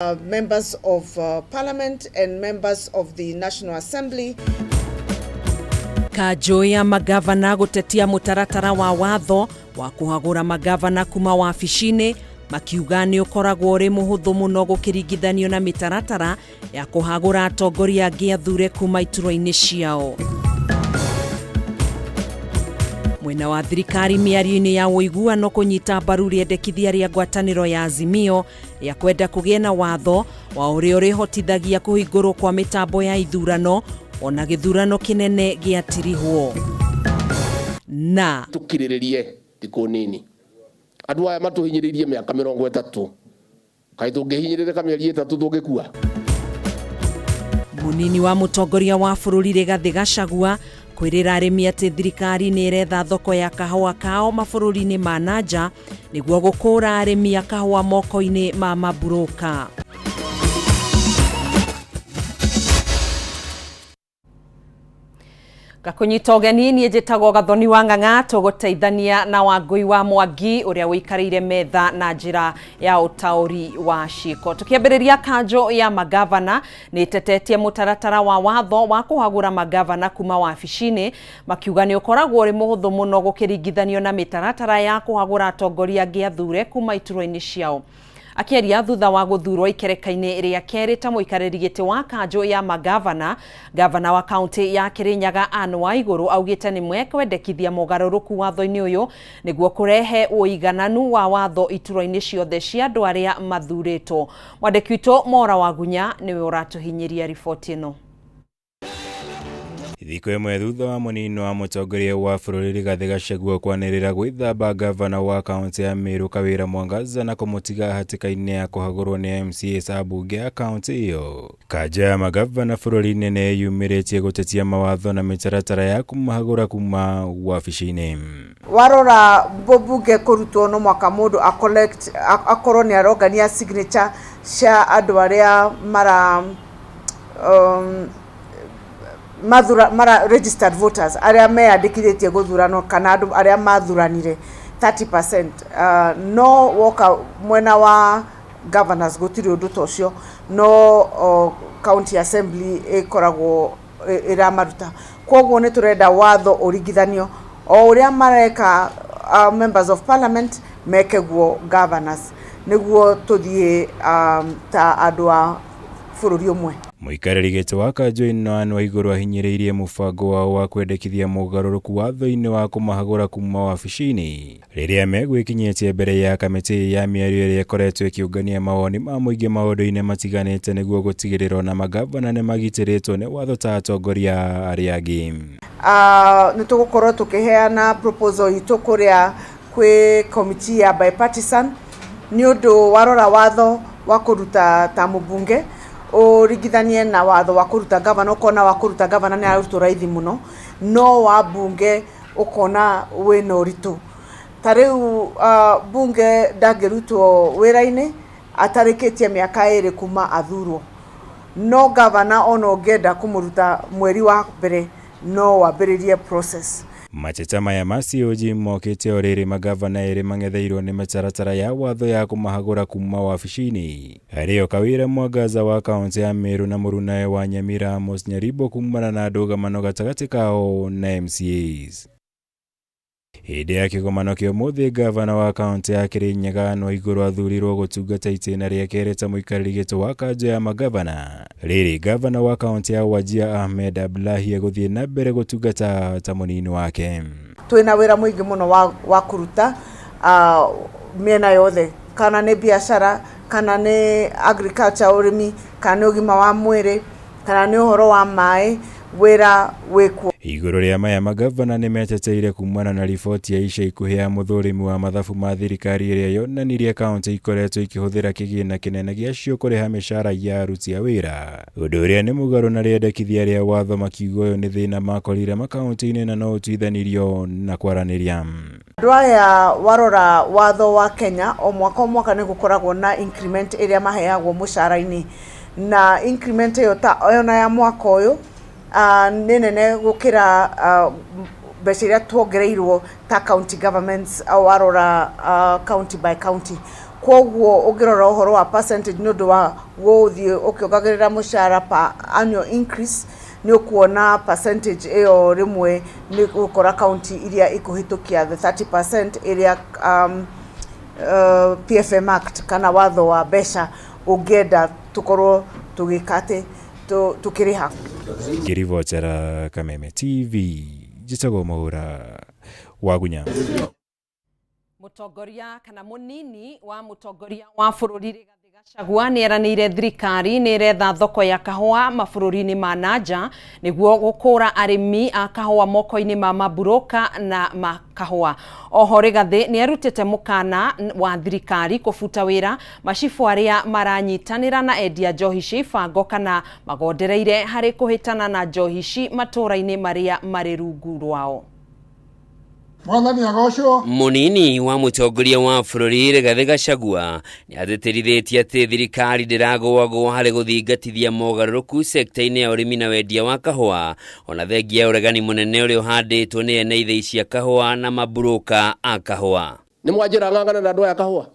Members of Parliament and members of the National Assembly. Kanjũ ya magavana gutetia mutaratara wa watho wa kuhagũra magavana kuma wabici-inĩ makiuga nĩ ũkoragwo ũrĩ mũhũthũ mũno gũkĩringithanio na mĩtaratara ya kuhagũra atongoria angĩ athure kuma iturwa-inĩ ciao. Mwena wa thirikari mĩario-inĩ ya ũiguano kũnyita mbaru rĩendekithia rĩa ngwatanĩro ya Azimio ya kwenda kũgĩa na watho wa ũrĩa ũrĩhotithagia kũhingũrwo kwa mĩtambo ya ithurano ona gĩthurano kĩnene gĩatirihwo. Na tukirĩrĩrie thikũ nini. Andũ aya matuhinyĩrĩirie mĩaka 30. Kaĩ tũngĩhinyĩrĩrĩka mĩeri 3 tũngĩkua? Mũnini wa mũtongoria wa bũrũri Rigathĩ Gachagua kwĩrĩra arĩmi atĩ thirikari nĩ iretha thoko ya kahũa kao mabũrũri-inĩ ma nanja nĩguo gũkũra arĩmi a kahũa moko-inĩ ma maburoka. Gakunyita ũgeni niĩ njĩtagwo Gathoni wa Ng'ang'a, tũgũteithania na Wangui wa Mwangi ũrĩa wĩikarĩire metha na njĩra ya ũtaũri wa ciĩko. Tũkĩambĩrĩria kanjũ ya magavana nĩ ĩtetetie mũtaratara wa watho wa kũhagũra magavana kuma wabici-inĩ makiuga nĩ ũkoragwo ũrĩ mũhũthũ mũno gũkĩringithanio na mĩtaratara ya kũhagũra atongoria angĩ athure kuma iturwa-inĩ ciao. Akĩaria thutha wa gũthurwo ikereka-inĩ rĩa kerĩ ta mũikarĩri gĩtĩ wa kanjũ ya magavana, gavana wa kaunti ya Kirinyaga Anne Waigũrũ augĩte nĩ mekwendekithia mogarũrũku watho-inĩ ũyũ nĩguo kũrehe ũigananu wa watho iturwa-inĩ ciothe cia andũ arĩa mathurĩtwo. Mwandĩki witũ Mora wa Gunya nĩwe ũratuhinyĩria riboti ĩno. Thikũ ĩmwe thutha wa mũnini wa mũtongoria wa bũrũri Rigathĩ Gachagua kwanĩrĩra gwĩthamba gavana wa kaunti ya Meru Kawĩra Mwangaza na kũmũtiga hatĩka-inĩ ya kũhagũrwo nĩ MCAs a mbunge ya kaunti ĩyo. Kanjũ ya magavana bũrũri-inĩ nĩ yumĩrĩtie gũtetia mawatho na mĩtaratara ya kũmahagũra kuma wabici-inĩ. Warora mbunge kũrutwo no mwaka mũndũ akorwo nĩ arongania signature cia andũ arĩa mara registered voters arĩa meyandĩkithĩtie gũthurano kana andũ arĩa mathuranire 30%. No woka mwena wa governors gũtirĩ ũndũ ta ũcio, no county assembly ĩkoragwo ĩramaruta. Koguo nĩ tũrenda watho ũringithanio o ũrĩa mareka members of parliament mekeguo governors nĩguo tũthiĩ ta andũ a bũrũri ũmwe. Mũikarĩri gĩtĩ wa kanjũ ĩno Anne Waigũrũ ahinyĩrĩirie mũbango wao wa kwendekithia mũgarũrũku watho-inĩ wa kũmahagũra kuma wabici-inĩ rĩrĩa megwĩkinyĩtie mbere ya kamĩtĩ ya mĩario ĩrĩa ĩkoretwo ĩkĩũngania mawoni ma mũingĩ maũndũ-inĩ matiganĩte nĩguo gũtigĩrĩra ona magavana nĩ magitĩrĩtwo nĩ watho ta atongoria arĩa angĩ. Nĩ tũgũkorwo tũkĩheana proposal itũ kũrĩa kwĩ committee ya bipartisan nĩ ũndũ warora watho wa kũruta ta mũbunge ũringithanie na watho wa kũruta gavana, ũkona wa kũruta gavana nĩ arutwo raithi mũno, no wa bunge ũkona wĩna ũritũ. Ta rĩu bunge ndangĩrutwo wĩra-inĩ atarĩkĩtie mĩaka 2 kuma athurwo, no gavana ona ũngĩenda kũmũruta mweri wa mbere no wambĩrĩrie process. Mateta maya ma COG mokĩte o rĩrĩ magavana erĩ mang'etheirwo nĩ mĩtaratara ya watho ya kũmahagũra kuma wabici-inĩ. Arĩo Kawĩra Mwangaza wa kaunti ya Meru na mũrunawe wa Nyamira Amos Nyaribo kumana na ndũgamano gatagatĩ kao na MCAs. Hĩndĩ ya kĩgomano kĩa ũmũthĩ gavana wa kaunti ya Kirinyaga Anne Waigũrũ athurirwo gũtungata itĩna rĩa kerĩ ta mũikarĩri gĩtĩ wa kanjũ ya magavana. Rĩrĩ gavana wa kaunti ya Wajir Ahmed Abdullahi gũthiĩ na mbere gũtungata ta mũnini wake. Twĩna wĩra mũingĩ mũno wa kũruta mĩena yothe, kana nĩ biacara, kana nĩ agriculture ũrĩmi, kana nĩ ũgima wa mwĩrĩ, kana nĩ ũhoro wa maĩ, wĩra wĩkuo. Igũrũ rĩa maya magavana nĩ meteteire kumana na riboti ya ica ikuhĩ ya mũthũrimi wa mathabu ma thirikari ĩrĩa yonanirie kaunti ikoretwo ikĩhũthĩra kĩgĩna kĩnene gĩacio kũrĩha mĩcara ya aruti a wĩra, ũndũ ũrĩa nĩ mũgarũ na rĩendekithia rĩa watho makiuga ũyũ nĩ thĩna makorire makaunti-inĩ na no ũtuithanirio na kwaranĩria. Andũ aya warora watho wa Kenya o mwaka nĩ gũkoragwo na increment ĩrĩa maheagwo mũcara-inĩ, na increment ĩyo ta ona ya mwaka ũyũ nĩ nene gũkĩra mbeca iria tuongereirwo ta county governments warora county by county. koguo ungirora uhoro wa percentage no do wa guthie ukiongagirira mushara pa annual increase ni ukuona percentage eyo rimwe ni gukora county iria ikuhitukia the 30% iria PFM Act kana watho wa besha ugenda tukorwo tugikate tukiriha. Kirivotera Kameme TV jitago maura wagunya. Mutongoria kana munini wa mutongoria wa bururi Rigathi Gachagua ni eranire thirikari ni retha thoko ya kahua mabururi-ini ma nanja niguo gukura arimi a kahua moko-ini ma maburoka na makahua. Oho Rigathi ni arutite mukana wa thirikari kufuta wira macibu aria maranyitanira na endia njohi cia ibango kana magondereire hari kuhitana na njohi ci matũra-ini maria mari rungu rwao. Munini wa mutongoria wa bururi Rigathi Gachagua ni athitĩrithĩtie atĩ thirikari ndĩragũagwo harĩ gũthingatithia mogarũrũku sekta-inĩ ya ũrĩmi na wendia wa kahũa ona thengia ya ũregani mũnene ũrĩa ũhandĩtwo nĩ ene ithĩi cia kahũa na maburoka a kahũa. Nĩ mwanjĩra ng'ang'ana na andũ aya kahũa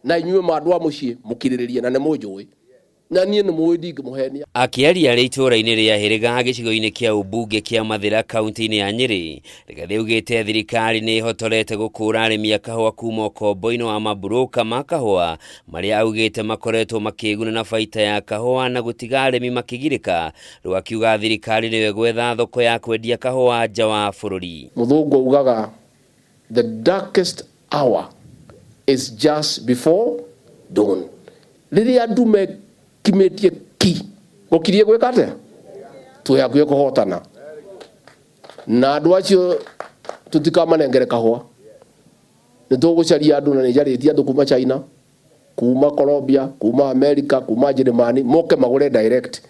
na inyuĩ andũ a mũciĩ mũkirĩrĩrie na nĩ mũnjũĩ na niĩ nĩ mũĩ ndingĩmũhenia. Akĩaria arĩ itũũra-inĩ rĩa Hĩrĩga gĩcigo-inĩ kĩa ũmbunge kĩa Mathĩra kaunti-inĩ ya Nyĩrĩ, Rigathi augĩte thirikari nĩ ĩhotorete gũkũra arĩmi a kahũa kuma ũkombo-inĩ wa maburoka ma kahũa marĩa augĩte makoretwo makĩguna na baita ya kahũa na gũtiga arĩmi makĩgirĩka, rĩu akiuga thirikari nĩyo gwetha thoko ya kwendia kahũa nja wa bũrũri. Mũthũngũ ugaga the darkest hour is just before dawn. Rĩrĩa andũ kimetie ki gokirie gwika atia tuyakuye kuhotana na andu acio tutikamanengere kahua ni tugucaria andu na nijaritie andu kuma China, kuma Colombia, kuma America, kuma Germany moke magure direct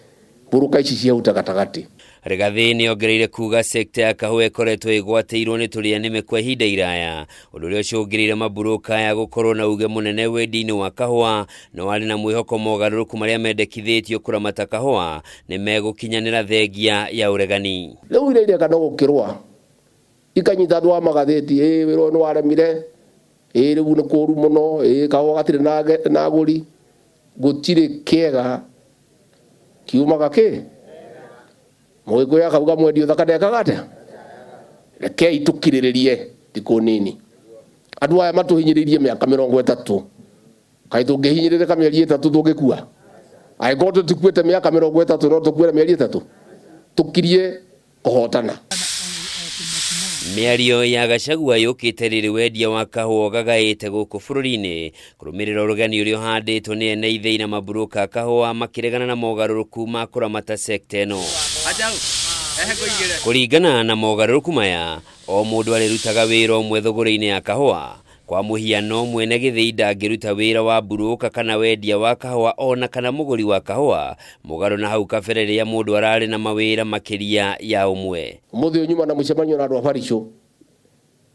buruka ici cia utagatagati. Rigathi nĩ ongereire kuga sekta ya kahũa ĩkoretwo ĩgwatĩirwo nĩ tũrĩa nĩme kwa ihinda iraya, ũndũ ũrĩa ũcũngĩrĩire maburoka ya gũkorwo na uge mũnene wendi-inĩ wa kahũa no warĩ na mwĩhoko mogarũrũku marĩa mendekithĩtio kũramata kahũa nĩ megũkinyanĩra thengia ya ũregani. Rĩu iria ireka no gũkĩrũa ikanyita andũ a magathĩti wĩra nĩ waremire rĩu nĩ kũũru mũno kahũa gatirĩ na agũri gũtirĩ kĩega kiumaga kĩ Mũgĩkũyũ akauga mwendio thaka kagate rekei tukirĩrĩrie thikũ nini. Andũ aya matũhinyĩrĩirie mĩaka 30 kaĩ tũngĩhinyĩrĩrĩka mĩeri 3 tũngĩkua? Angĩkorwo tũtikuĩte mĩaka 30 no tũkuĩre mĩeri 3 tukirie kũhotana. Mĩario ya Gachagua yũkĩte rĩrĩ wendia wa kahũa gagaĩte gũkũ bũrũri-inĩ kũrũmĩrĩra ũregani ũrĩa ũhandĩtwo nĩ ene ithĩi na maburoka kahũa makĩregana na mogarũrũku ma kũramata sekta ĩno. Kũringana na mogarũrũku maya o mũndũ arĩrutaga wĩra ũmwe thũgũrĩ-inĩ ya kahũa. Kwa mũhiano mwene gĩthĩi ndangĩruta wĩra wa buroka kana wendia wa kahũa ona kana mũgũri wa kahũa mũgarũ na hau kabere rĩrĩa mũndũ ararĩ na mawĩra makĩria ya ũmwe. Mũthĩ nyuma na mũcemanio na andũ a Barico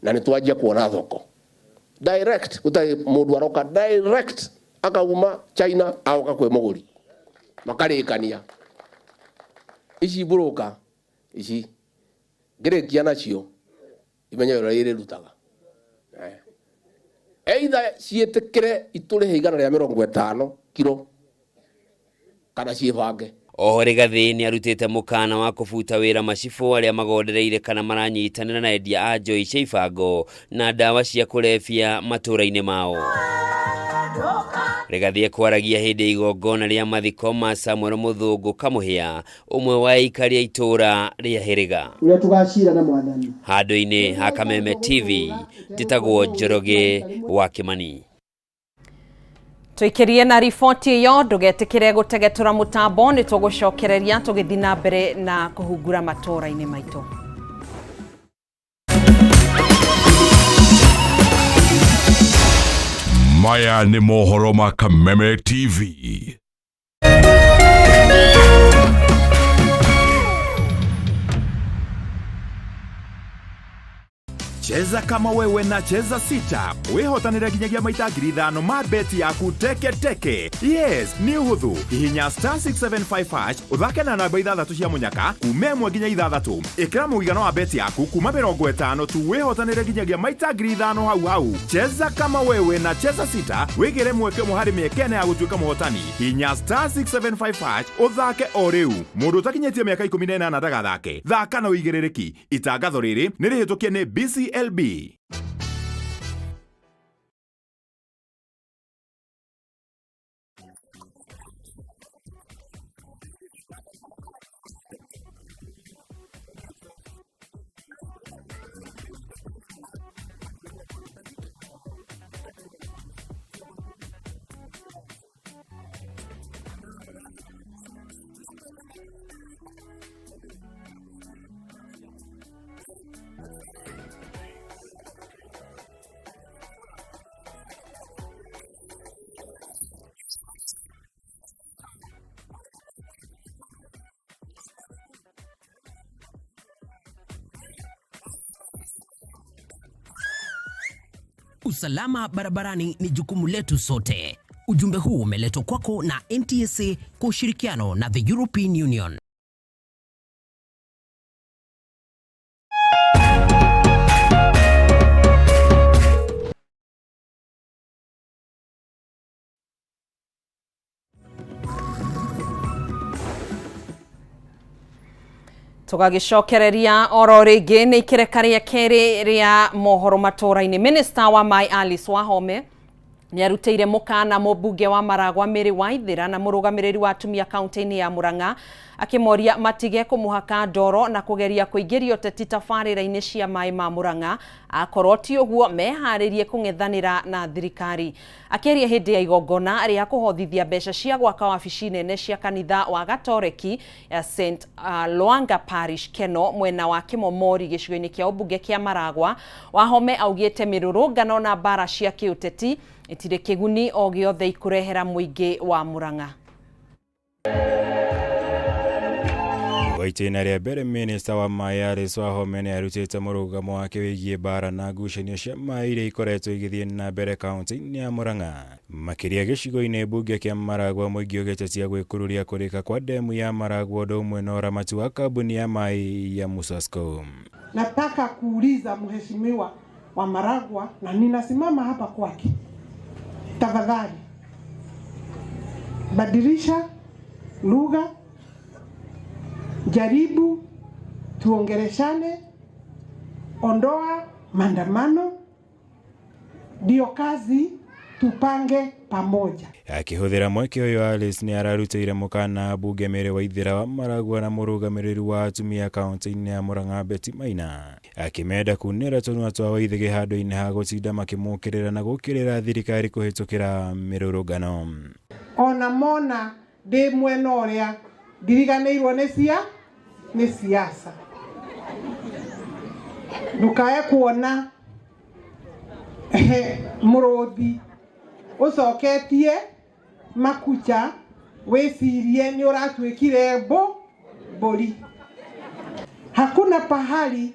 na nĩ twanjia kuona thoko direct utai mũndũ aroka direct akauma China aoka kwĩ mũgũri makarĩkania ici buroka ici ngĩrĩkia nacio imenye ũrĩa irĩrutaga either ciĩtĩkĩre itũrĩhe igana rĩa 50 kilo kana ciĩbange. Oho Rigathi nĩ arutĩte mũkana wa kũbuta wĩra macibu arĩa magondereire kana maranyitanĩra na endia a njohi cia ibango na ndawa cia kũrebia matũra-inĩ mao. Rigathi ekwaragia hĩndĩ igongona rĩa mathiko ma Samuel Mũthũngũ Kamũhĩa, ũmwe wa aikari a itũra rĩa Hĩrĩga. Ũrĩa tũgacira na mwathani. Handũ-inĩ ha Kameme TV, njĩtagwo Njoroge wa Kĩmani. Tuikirie na riboti iyo ndugetikire gutegetura mutambo ni tugucokereria tugithii na mbere na kuhungura matũra-inĩ maitũ. Maya nĩ mohoro ma Kameme TV. Cheza kama wewe na cheza sita. Wehotanira ginyagia maita 5,000 ma beti yaku teke teke. Yes, ni uhuthu. Ihinya *675# uthake na namba 6 cia munyaka kume 1 ginya 6. Ikira muigano wa beti yaku kuma 50 tu wehotanira ginyagia maita 5,000 hau. Cheza kama wewe na cheza sita. Wigire mweke muhari miekene ya gutuika muhotani. Ihinya *675# uthake o riu. Mundu utakinyetie miaka 18 ndagathake. Thaka na uigirereki. Itangatho riri ni rihitukie ni BCLB. Usalama barabarani ni jukumu letu sote. Ujumbe huu umeletwa kwako na NTSA kwa ushirikiano na the European Union. Tugagicokereria oro ringi ni ikireka ria keri ria mohoro Matuuraini. Minister wa Mai Alice Wahome ni arutire mukana mubunge wa Maragwa Mary Waithira na murugamiriri wa atumia kaunti-ini ya Murang'a akimoria matige kumuhaka ndoro na kugeria kuingirio teti tabarĩra-inĩ cia mai ma Murang'a akorwo ti ũguo meharirie kung'ethanĩra na thirikari. Akeria hĩndĩ ya igongona ria kuhothithia mbeca cia gwaka wabici nene cia kanitha wa Gatoreki ya St Lwanga Parish Keno mwena wa Kimomori gĩcigo-inĩ kĩa ũmbunge kĩa Maragwa. Wahome augĩte mĩrũrũngano na mbara cia kĩũteti itirĩ kĩguni o gĩothe ikurehera mũingĩ wa Murang'a. Waitĩna rĩa mbere Minister wa Mai Alice Wahome nĩ arutĩte mũrũgamo wake wĩgiĩ mbara na ngucanio cia mai iria ikoretwo igĩthiĩ na mbere kaunti-inĩ ya Murang'a. Makĩria gĩcigo-inĩ mbunge kĩa Maragwa mũingĩ ũgĩtetia gwĩkururia kũrĩka kwa demu ya Maragwa ũndũ ũmwe na ũramati wa kambuni ya mai ya Musasco. Nataka kuuliza mheshimiwa wa Maragwa na ninasimama hapa kwake. Tafadhali badilisha lugha, jaribu tuongeleshane, ondoa maandamano, ndio kazi tupange pamoja. Akihũthĩra mweke ũyũ Alice nĩ ararutĩire mũkana mbunge Mary Waithira wa Maragwa na mũrũgamĩrĩri wa atumia kaunti-inĩ ya Murang'a Betty Maina akimenda kunĩra tũnua twa Waithige handũ-inĩ ha gũtinda makĩmũkĩrĩra na gũkĩrĩra thirikari kũhĩtũkĩra mĩrũrũngano. Ona mona ndĩ mwena ũrĩa ndiriganĩirwo nĩ siasa. Ndukae kuona mũrũthi ucoketie makucha wesirie ni uratuikire mburi. Hakuna pahali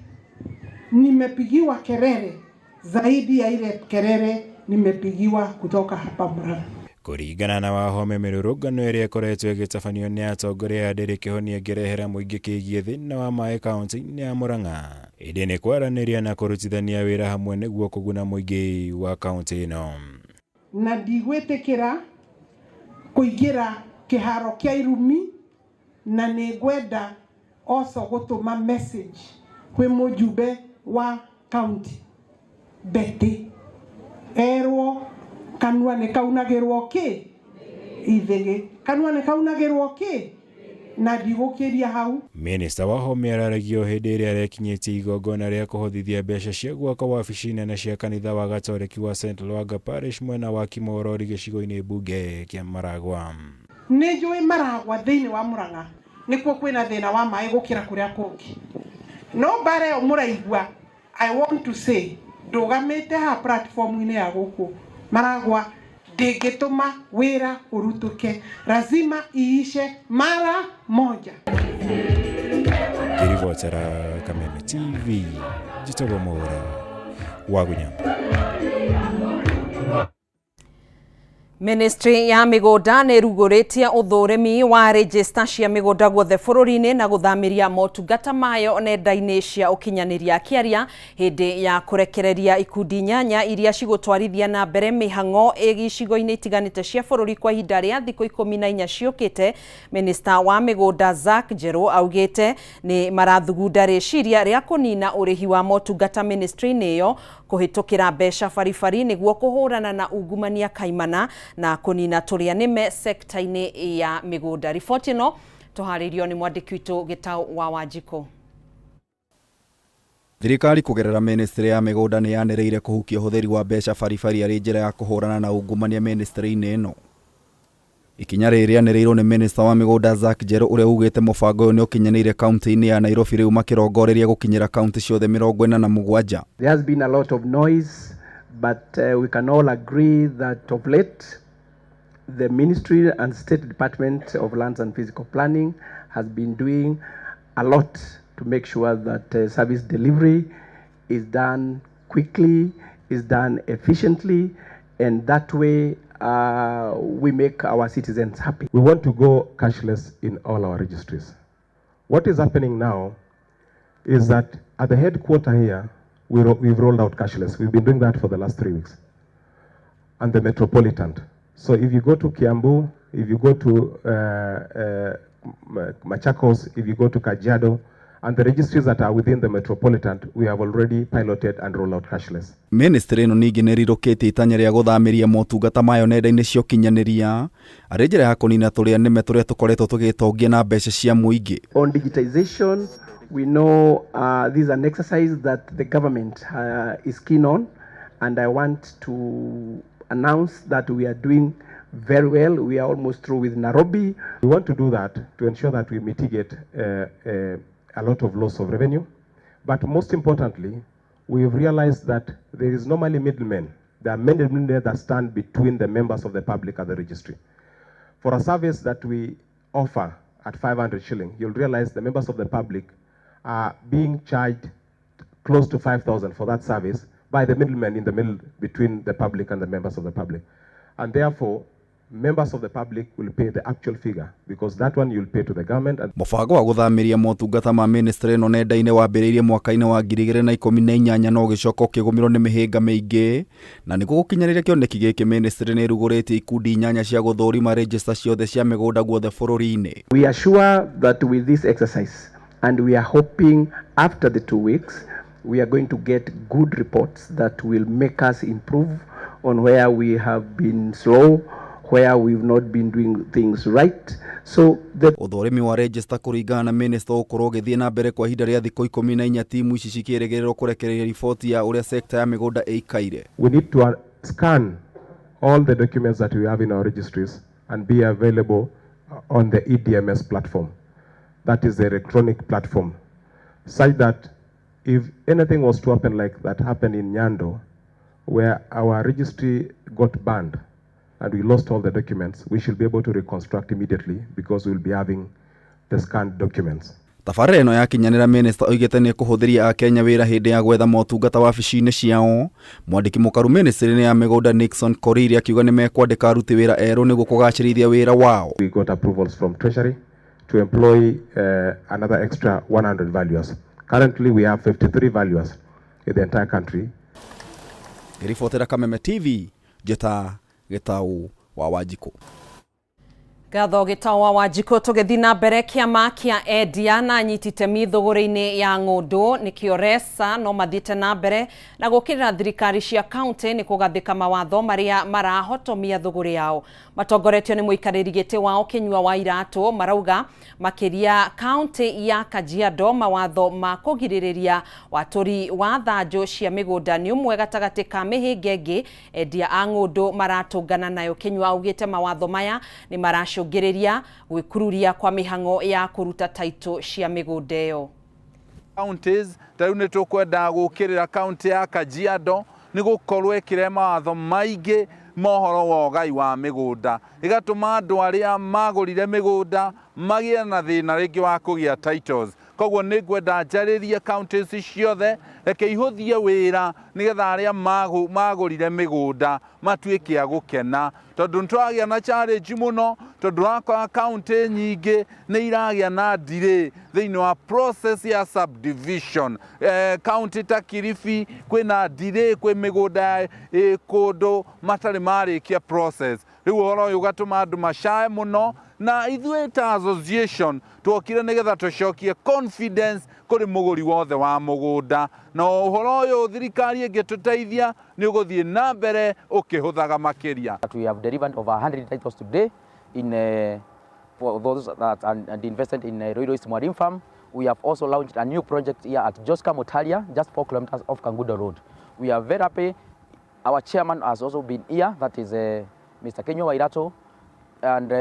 nimepigiwa kelele zaidi ya ile kelele nimepigiwa kutoka hapa Murang'a. Kũringana na Wahome mĩrũrũngano ĩrĩa ĩkoretwo ĩgĩtabanio nĩ atongoria a ndĩrĩ kĩhonia ngĩrehera mũingĩ kĩgiĩ thĩna wa maĩ kaunti-inĩ ya Murang'a. Ĩndĩ nĩ kwaranĩria na kũrutithania wĩra hamwe nĩguo kũguna mũingĩ wa kaunti ĩno. Na ndigwĩtĩkĩra kũingĩra kĩharo kĩa irumi na nĩ ngwenda also gũtũma message kwĩ mũjumbe wa kaunti Betty erwo kanua nĩ kaunagĩrwo kĩ Ithige kanua nĩ kaunagĩrwo kĩ na ndigũkĩria hau. Minister Wahome araragio hĩndĩ ĩrĩa arekinyĩtie igongona rĩa kũhothithia mbeca cia gwaka wabici nene cia kanitha wa Gatoreki wa St Lwanga Parish mwena wa Kimorori gĩcigo-inĩ mbunge kĩa Maragwa. Nĩ njũĩ Maragwa thĩinĩ wa Murang'a nĩkuo kwĩna thĩna wa maĩ gũkĩra kũrĩa kũngĩ. No mbara ĩyo mũraigua, I want to say ndũgamĩte ha platform-inĩ ya gũkũ Maragwa ndĩngĩtũma wĩra ũrutũke, lazima iishe mara moja. Kiribotera Kameme TV, Jitogo Mora, Wagunya. Ministry ya migunda nä rugårĩtie ũthũrĩmi wa register cia migunda guothe bũrũri-inĩ na gũthamiria motungata mayo nenda-inĩ cia ũkinyanĩria kĩaria hĩndĩ ya kũrekereria ikundi nyanya iria cigũtwarithia na mbere mĩhang'o icigo-inĩ itiganĩte cia bũrũri kwa ihinda rĩa thikũ 14 ciũkĩte. Minister wa migunda Zack Njerũ augĩte nĩ marathugunda rĩciria rĩa kũnina ũrĩhi wa motungata ministry-inĩ ĩyo kũhĩtũkĩra mbeca baribari nĩguo kũhũrana na ungumania kaimana na kunina turia nime sekta-inĩ ya migunda. Riboti ĩno tũharĩirio nĩ mwandĩki witũ Gĩtaũ wa Wanjikũ. Thirikari kugerera ministry ya migunda nĩ yanĩrĩire kũhukia ũhũthĩri wa mbeca baribari arĩ njĩra ya kũhũrana na ungumania ministry-inĩ ĩno. Ikinya rĩrĩ rĩanĩrĩirwo nĩ minister wa migunda Zack Njerũ ũrĩa ugĩte mũbango ũyũ nĩ ũkinyanĩire kaunti-inĩ ya Nairobi rĩu makĩrongoreria gũkinyĩra kaunti ciothe 47. There has been a lot of noise, but we can all agree that of late the Ministry and State Department of Lands and Physical Planning has been doing a lot to make sure that service delivery is done quickly, is done efficiently, and that way we make our citizens happy. We want to go cashless in all our registries. What is happening now is that at the headquarter here, we've rolled out cashless. We've been doing that for the last 3 weeks. And the Metropolitan. So if you go to Kiambu, if you go to Machakos, if you go to Kajiado, and the registries that are within the Metropolitan, we have already piloted and rolled out cashless. Ministry ĩno ningĩ nĩ rirũkĩtie itanya rĩa gũthamiria motungata mayo nenda-inĩ cia ũkinyanĩria arĩ njĩra ya kũnina tũrĩa nĩme tũrĩa tũkoretwo tũgĩtongia na mbeca cia mũingĩ. On digitization, we know this is an exercise that the government is keen on, and I want to announce that we are doing very well. We are almost through with Nairobi. We want to do that to ensure that we mitigate a lot of loss of revenue. But most importantly, we have realized that there is normally middlemen. There are many middlemen that stand between the members of the public and the registry. For a service that we offer at 500 shilling, you'll realize the members of the public are being charged close to 5,000 for that service by the middlemen in the middle between the public and the members of the public. And therefore, members of the public will pay the actual figure because that one you'll pay to the government. Mũbango wa gũthamiria motungata ma ministry ĩno nenda-inĩ wambĩrĩirie mwaka-inĩ wa 2018 no gĩcoka kĩgũmĩrwo nĩ mĩhĩnga mĩingĩ na nĩguo gũkinyanĩria kĩoneki gĩkĩ ministry nĩ rugũrĩtie ikundi nyanya cia gũthũrima register ciothe cia mĩgũnda guothe bũrũri-inĩ. We are sure that with this exercise and we are hoping after the 2 weeks we are going to get good reports that will make us improve on where we have been slow, where we've not been doing things right. So the ũthũrĩmi wa register kũringana na minister ũkorwo ũgĩthiĩ na mbere kwa ihinda rĩa thikũ 14 timu ici cikĩrĩgĩrĩrwo kũrekereria riboti ya ũrĩa sector ya mĩgũnda ĩikaire. We need to scan all the documents that we have in our registries and be available on the EDMS platform. That is the electronic platform. Such that if anything was to happen like that happened in Nyando, where our registry got banned, and we lost all the documents, we should be able to reconstruct immediately because we will be having the scanned documents. Tabarĩra ĩno yakinyanĩra minister oigĩte nĩ kũhũthĩria Akenya wĩra hĩndĩ ya gwetha motungata wabici-inĩ ciao. Mwandĩki mũkaru ministry-inĩ ya mĩgũnda Nixon Koriri akiuga nĩ mekwandĩka aruti wĩra erũ nĩguo kũgacĩrithia wĩra wao. We got approvals from Treasury to employ another extra 100 valuers. Currently we have 53 valuers in the entire country. Ribotera Kameme TV, Gĩtaũ wa Wanjikũ. Gatho Gĩtaũ wa Wanjikũ tũgĩthiĩ na mbere kĩama kĩa endia na nyititemi thũgũrĩ-inĩ ya ng'ũndũ nĩkĩo RESA no mathiĩte na mbere na gũkĩrĩra thirikari cia kaunti nĩ kũgathĩka mawatho marĩa marahotomia thũgũrĩ yao. Matongoretio nĩ mũikarĩri gĩtĩ wao Kĩnyua wa Iratũ marauga makĩria kaunti ya Kajiado mawatho ma kũgirĩrĩria watũri wa thanjũ cia mĩgũnda nĩ ũmwe gatagatĩ ka mĩhĩnga ĩngĩ endia a ng'ũndũ maratũngana nayo. Kĩnyua augĩte mawatho maya nĩ maracũngĩrĩria gwĩkururia kwa mĩhang'o ya kũruta taitũ cia mĩgũnda ĩyo. Counties tarĩu nĩ tũkwenda gũkĩrĩra kaunti ya Kajiado nĩ gũkorwo ĩkĩrehe mawatho maingĩ mohoro wa ũgai wa mĩgũnda ĩgatũma andũ arĩa magũrire mĩgũnda magĩe na thĩna rĩngĩ wa kũgĩa titles. koguo nĩ ngwenda njarĩrie counties ciothe reke ihũthie wĩra nĩgetha arĩa magũrire mĩgũnda matuĩke a gũkena tondũ nĩtũragĩa na challenge mũno tondũ rakora county nyingĩ nĩ iragĩa na delay thĩinĩ wa process ya subdivision. County ta Kilifi kwĩna delay kwĩ mĩgũnda kũndũ matarĩ marĩkia process. Rĩu ũhoro ũyũ ũgatũma andũ macae mũno na ithuĩ ta association twokire nĩgetha tũcokie confidence kũrĩ mũgũri wothe wa mũgũnda na ũhoro ũyũ thirikari ĩngĩtũteithia nĩ ũgũthiĩ na mbere ũkĩhũthaga makĩria. We have delivered over 100 titles today in for those that are invested in Ruiru East Marine Farm. We have also launched a new project here at Joska Motalia, just 4 kilometers off Kangudo Road. We are very happy. Our chairman has also been here, that is Mr. Kenyo Wairato, and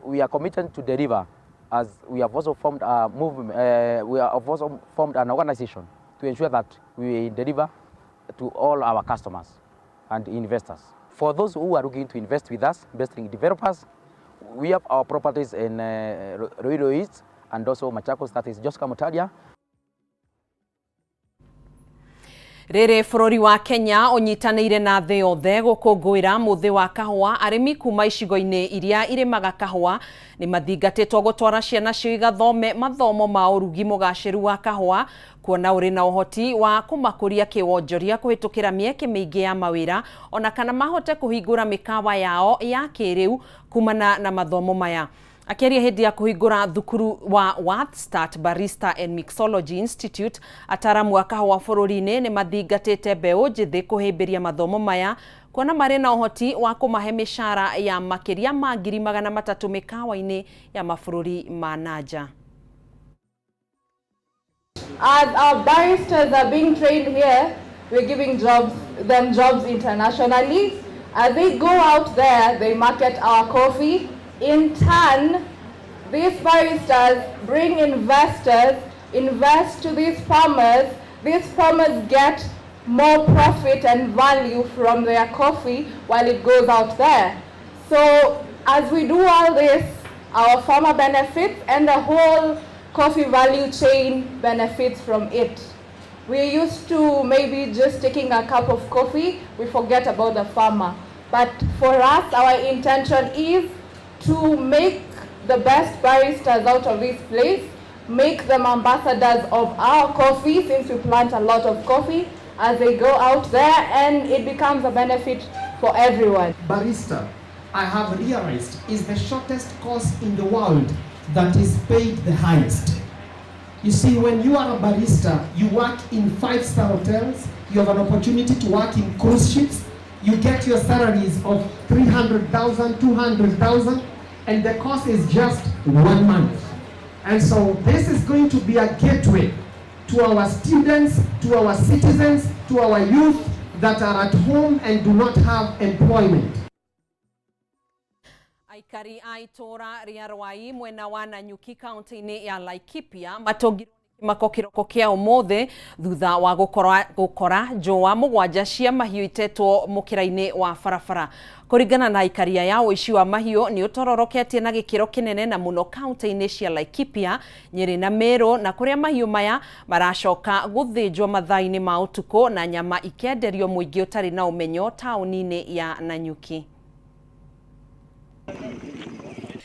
we are committed to deliver, as we have also formed a movement. We have also formed an organization to ensure that we deliver to all our customers and investors. For those who are looking to invest with us, investing developers, we have our properties in Ruiru East and also Machakos, that is Joska Motalia. Rere bũrũri wa Kenya ũnyitanĩire na thĩ yothe gũkũngũĩra mũthĩ wa kahũa. Arĩmi kuma icigo-inĩ iria irĩmaga kahũa nĩ mathingatĩtwo gũtwara ciana cio igathome mathomo ma ũrugi mũgacĩru wa kahũa, kuona ũrĩ na ũhoti wa kũmakũria kĩwonjoria kũhĩtũkĩra mĩeke mĩingĩ ya mawĩra, ona kana mahote kũhingũra mĩkawa yao ya kĩrĩu kumana na mathomo maya. Akĩaria hĩndĩ ya kũhingũra thukuru wa WorthStart Barista and Mixology Institute, ataramu a kahũa bũrũri-inĩ nĩ mathingatĩte mbeũ njĩthĩ kũhĩmbĩria mathomo maya, kuona marĩ na ũhoti wa kũmahe mĩcara ya makĩria ma 300,000 mĩkawa-inĩ ya mabũrũri ma nanja. As our baristas are being trained here, we're giving them jobs internationally. As they go out there, they market our coffee. In turn, these baristas bring investors, invest to these farmers get more profit and value from their coffee while it goes out there. So as we do all this, our farmer benefits and the whole coffee value chain benefits from it. We're used to maybe just taking a cup of coffee, we forget about the farmer. But for us, our intention is to make the best baristas out of this place, make them ambassadors of our coffee, since we plant a lot of coffee as they go out there, and it becomes a benefit for everyone. Barista, I have realized, is the shortest course in the world that is paid the highest. You see, when you are a barista, you work in 5-star hotels, you have an opportunity to work in cruise ships, you get your salaries of 300,000, 200,000, and the course is just 1 month. And so this is going to be a gateway to our students, to our citizens, to our youth that are at home and do not have employment. Aikari a itũra rĩa Rwai mwena wa Nanyuki kaunti-inĩ ya Laikipia matongirwo nĩ kĩmako kĩroko kĩa ũmũthĩ thutha wa gũkora njũa mũgwanja cia mahiũ itetwo mũkĩra-inĩ wa barabara. Kũringana na aikari aya, ũici wa mahiũ nĩ ũtororoketie na gĩkĩro kĩnene na mũno kaunti-inĩ cia Laikipia, Nyeri na Meru, na kũrĩa mahiũ maya maracoka gũthĩnjwo mathaa-inĩ ma ũtukũ na nyama ikenderio mũingĩ ũtarĩ na ũmenyo taũni-inĩ ya Nanyuki.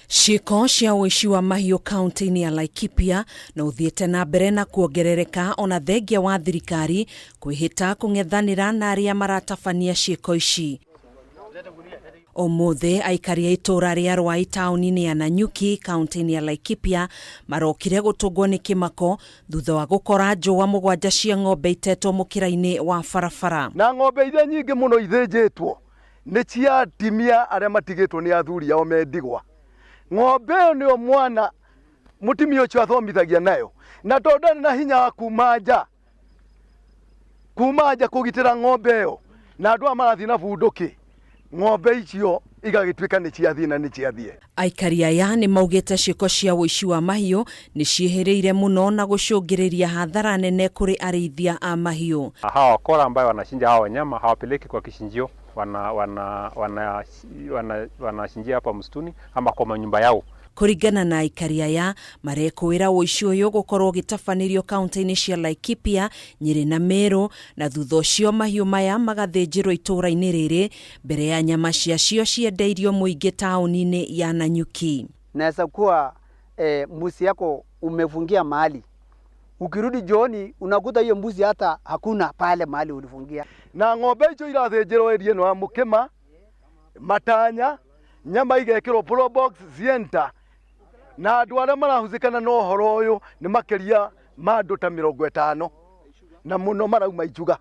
Ciĩko cia ũici wa mahiũ kaunti-inĩ ya Laikipia na ũthiĩte na mbere na kuongerereka ona thengia wa thirikari kwĩhĩta kũng'ethanĩra na arĩa maratabania ciĩko ici. Ũmũthĩ aikari a itũra rĩa Rwai taũni-inĩ ya Nanyuki kaunti-inĩ ya Laikipia marokire gũtũngwo nĩ kĩmako thutha wa gũkora njũa mũgwanja cia ng'ombe itetwo mũkĩra-inĩ wa barabara. Na ng'ombe iria nyingĩ mũno ithĩnjĩtwo nĩ cia atimia arĩa matigĩtwo nĩ athuri ao me ndigwa. Ng'ombe ĩyo nĩyo mwana mũtumia ũcio athomithagia nayo, na tondũ ndarĩ na hinya wa kuma nja kũgitĩra ng'ombe ĩyo, na andũ marathiĩ na bundũki, ng'ombe icio igagĩtuĩka nĩ ciathiĩ na nĩ ciathiĩ. Aikari aya nĩ maugĩte ciĩko cia ũici wa mahiũ nĩ ciĩhĩrĩire mũno na gũcũngĩrĩria hathara nene kũrĩ arĩithia a mahiũ. Hawa wakora ambayo wanachinja hawa wanyama hawapeleki kwa kichinjio, wanachinjia hapa msituni ama kwa manyumba yao. Kuringana na aikari aya marekwira uici uyu gukorwo gitabanĩrio kaunti-inĩ cia Laikipia, Nyeri na Meru, na thutha ũcio mahiũ maya magathinjirwo itũra-inĩ rĩrĩ mbere ya nyama ciacio ciendeirio mũingĩ taũni-inĩ ya Nanyuki. Naweza kuwa mbuzi yako umefungia mahali, ukirudi jioni unakuta hiyo mbuzi hata hakuna pale mahali ulifungia. Na ng'ombe icio irathinjirwo area ĩno ya Mukima, Matanya, nyama igekĩrwo pro box zienta, na andũ arĩa marahũthĩkana na ũhoro ũyũ nĩ makĩria ma andũ ta 50 na mũno marauma ijuga.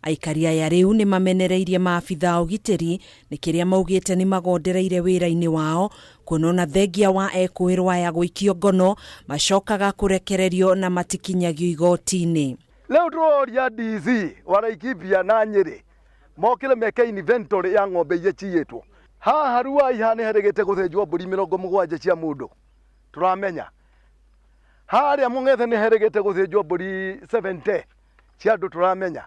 Aikari aya rĩu nĩ mamenereirie maabitha ũgitĩri nĩ kĩrĩa maugĩte nĩ magondereire wĩra-inĩ wao, kuona na thengia wa ekwĩrwo aya gũikio ngono macokaga kũrekererio na matikinyagio igoti-inĩ. Leo tũroria DC wa Laikipia na Nyeri mokĩre meke inventory ya ng'ombe iria ciĩtwo. Haha Ruai haneherĩgĩte gũthĩnjwo mbũri 70 cia mũndũ turamenya. Harĩa Mũng'ethe nĩ herĩgĩte gũthĩnjwo mbũri 70 cia andũ turamenya.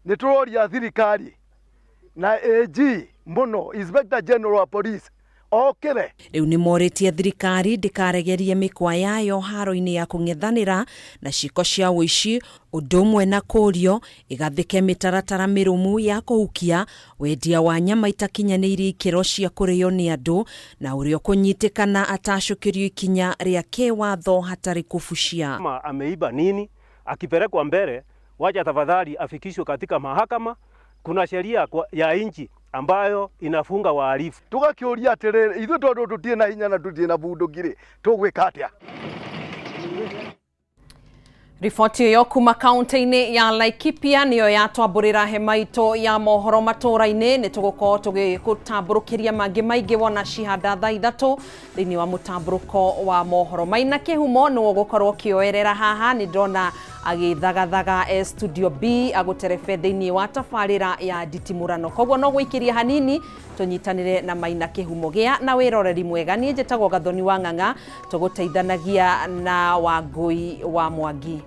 Nĩ tũroria thirikari na AG mũno Inspector General wa Police okĩre. Rĩu nĩ morĩtie thirikari ndĩkaregerie mĩkwa yayo haro-inĩ ya kũng'ethanĩra na ciiko cia ũici, ũndũ ũmwe na kũũrio ĩgathĩke mĩtaratara mĩrũmu ya kũhukia wendia wa nyama itakinyanĩirie ikĩro cia kũrĩo nĩ andũ, na ũrĩa kũnyitĩkana atacũkĩrio ikinya rĩa kĩwatho hatarĩ kufushia. Kama ameiba nini, akipelekwa mbele, wacha tafadhali afikishwe katika mahakama. Kuna sheria ya nchi ambayo inafunga wahalifu. Tugakiuria atiriri, ithu tondu tutie na hinya na tutie na bundukire, tugwika atia? Riboti yo kuma kaunti-inĩ ya Laikipia niyo yatwambũrĩra hema itũ ya mohoro matũra-inĩ. Nĩ tũgũkorwo tũgĩgũtambũrũkĩria mangĩ maingĩ wona cihanda thaa 3 thĩinĩ wa mũtambũrũko wa mohoro. Maina Kĩhumo nĩwe gũkorwo kĩoerera haha, nĩ ndona agĩthagathaga studio B agũterebe thĩinĩ wa tabarĩra ya nditimũrano. Koguo no gũikĩria hanini tũnyitanĩre na Maina Kĩhumo. Gĩa na wĩroreri mwega. Niĩ njĩtagwo Gathoni wa Ng'ang'a, tũgũteithanagia na Wangui wa Mwangi.